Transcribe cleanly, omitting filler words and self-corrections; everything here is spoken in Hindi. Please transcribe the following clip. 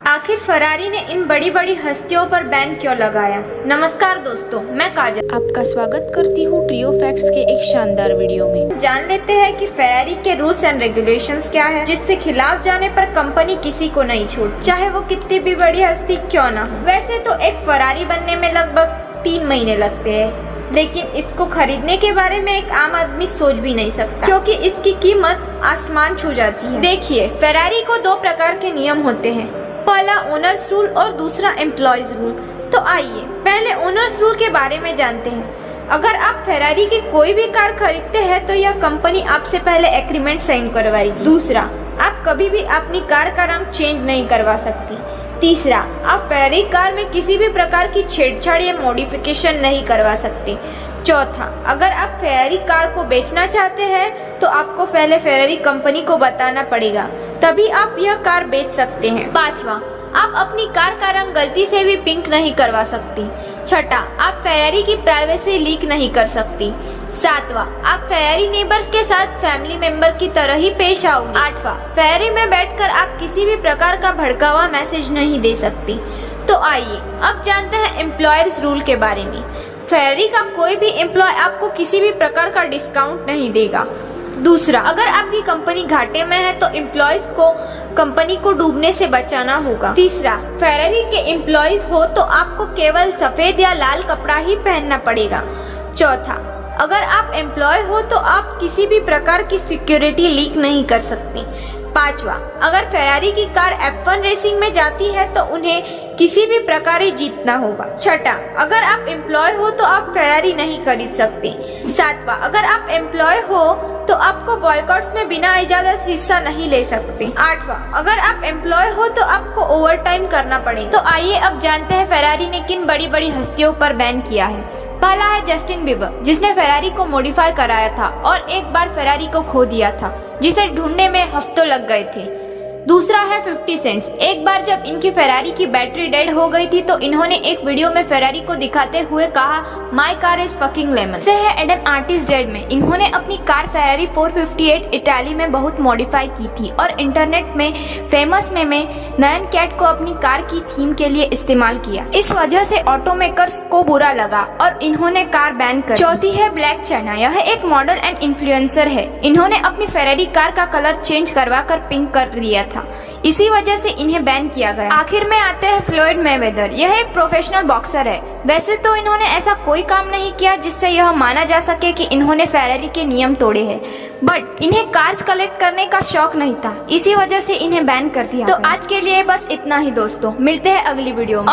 आखिर फरारी ने इन बड़ी बड़ी हस्तियों पर बैन क्यों लगाया। नमस्कार दोस्तों, मैं काजल आपका स्वागत करती हूँ ट्रियो फैक्ट्स के एक शानदार वीडियो में। जान लेते हैं कि फरारी के रूल्स एंड रेगुलेशंस क्या है, जिससे खिलाफ जाने पर कंपनी किसी को नहीं छोड़, चाहे वो कितनी भी बड़ी हस्ती क्यों ना हो। वैसे तो एक फरारी बनने में लगभग 3 महीने लगते हैं, लेकिन इसको खरीदने के बारे में एक आम आदमी सोच भी नहीं सकता, क्योंकि इसकी कीमत आसमान छू जाती है। देखिए, फरारी को 2 प्रकार के नियम होते हैं, पहला ओनर्स रूल और दूसरा एम्प्लॉयज रूल। तो आइए पहले ओनर्स रूल के बारे में जानते हैं। अगर आप फरारी की कोई भी कार खरीदते हैं तो यह कंपनी आपसे पहले एग्रीमेंट साइन करवाएगी। दूसरा, आप कभी भी अपनी कार का रंग चेंज नहीं करवा सकती। तीसरा, आप फरारी कार में किसी भी प्रकार की छेड़छाड़ या मॉडिफिकेशन नहीं करवा सकते। चौथा, अगर आप फरारी कार को बेचना चाहते हैं तो आपको पहले फरारी कंपनी को बताना पड़ेगा, तभी आप यह कार बेच सकते हैं। पांचवा, आप अपनी कार का रंग गलती से भी पिंक नहीं करवा सकती। छठा, आप फरारी की प्राइवेसी लीक नहीं कर सकती। सातवां, आप फरारी नेबर्स के साथ फैमिली मेंबर की तरह ही पेश आओगे। आठवां, फरारी में बैठकर आप किसी भी प्रकार का भड़कावा मैसेज नहीं दे सकती। तो आइए अब जानते हैं एम्प्लॉयर्स रूल के बारे में। फरारी का कोई भी एम्प्लॉय आपको किसी भी प्रकार का डिस्काउंट नहीं देगा। दूसरा, अगर आपकी कंपनी घाटे में है तो एम्प्लॉयज को कंपनी को डूबने से बचाना होगा। तीसरा, फरारी के एम्प्लॉयज हो तो आपको केवल सफेद या लाल कपड़ा ही पहनना पड़ेगा। चौथा, अगर आप एम्प्लॉय हो तो आप किसी भी प्रकार की सिक्योरिटी लीक नहीं कर सकते। पांचवा, अगर फरारी की कार F1 रेसिंग में जाती है तो उन्हें किसी भी प्रकार जीतना होगा। छठा, अगर आप एम्प्लॉय हो तो आप फरारी नहीं खरीद सकते। सातवां, अगर आप एम्प्लॉय हो तो आपको बॉयकॉट्स में बिना इजाजत हिस्सा नहीं ले सकते। आठवां, अगर आप एम्प्लॉय हो तो आपको ओवर टाइम करना पड़ेगा। तो आइए अब जानते हैं फरारी ने किन बड़ी बड़ी हस्तियों पर बैन किया है। पहला है जस्टिन बीबर, जिसने फरारी को मॉडिफाई कराया था और एक बार फरारी को खो दिया था, जिसे ढूंढने में हफ्तों लग गए थे। दूसरा है 50 सेंट्स। एक बार जब इनकी फरारी की बैटरी डेड हो गई थी तो इन्होंने एक वीडियो में फरारी को दिखाते हुए कहा, my car is fucking lemon. दूसरे है एडम आर्टिस्ट डेड में इन्होंने अपनी कार फरारी 458 इटाली में बहुत मॉडिफाई की थी और इंटरनेट में फेमस में नयन कैट को अपनी कार की थीम के लिए इस्तेमाल किया। इस वजह से ऑटोमेकर्स को बुरा लगा और इन्होंने कार बैन कर दी। चौथी है ब्लैक चाइना। यह एक मॉडल एंड इन्फ्लुएंसर है। इन्होंने अपनी फरारी कार का कलर चेंज करवा कर पिंक कर दिया था, इसी वजह से इन्हें बैन किया गया। आखिर में आते हैं फ्लोइड मेवेदर। यह एक प्रोफेशनल बॉक्सर है। वैसे तो इन्होंने ऐसा कोई काम नहीं किया जिससे यह माना जा सके कि इन्होंने फरारी के नियम तोड़े हैं, बट इन्हें कार्स कलेक्ट करने का शौक नहीं था, इसी वजह से इन्हें बैन कर दिया। तो आज के लिए बस इतना ही दोस्तों, मिलते हैं अगली वीडियो में।